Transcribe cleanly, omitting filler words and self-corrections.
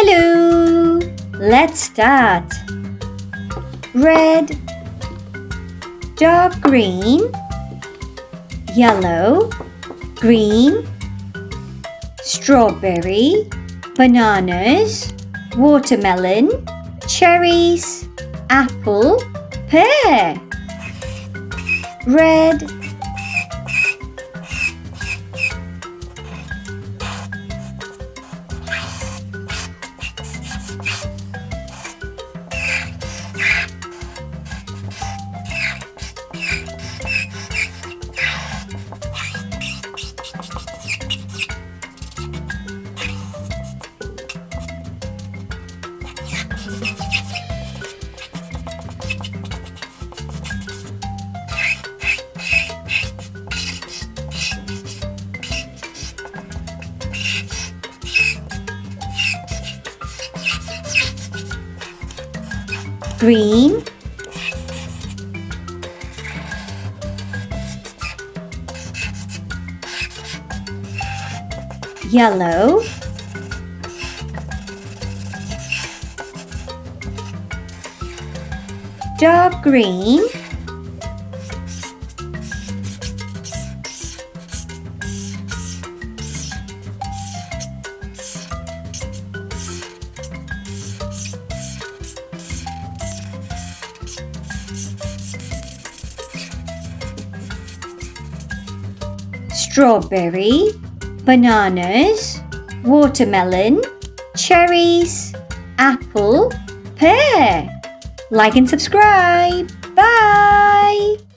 Hello! Let's start. Red, dark green, yellow, green, strawberry, bananas, watermelon, cherries, apple, pear. Red, green, yellow, dark green, strawberry, bananas, watermelon, cherries, apple, pear. Like and subscribe. Bye!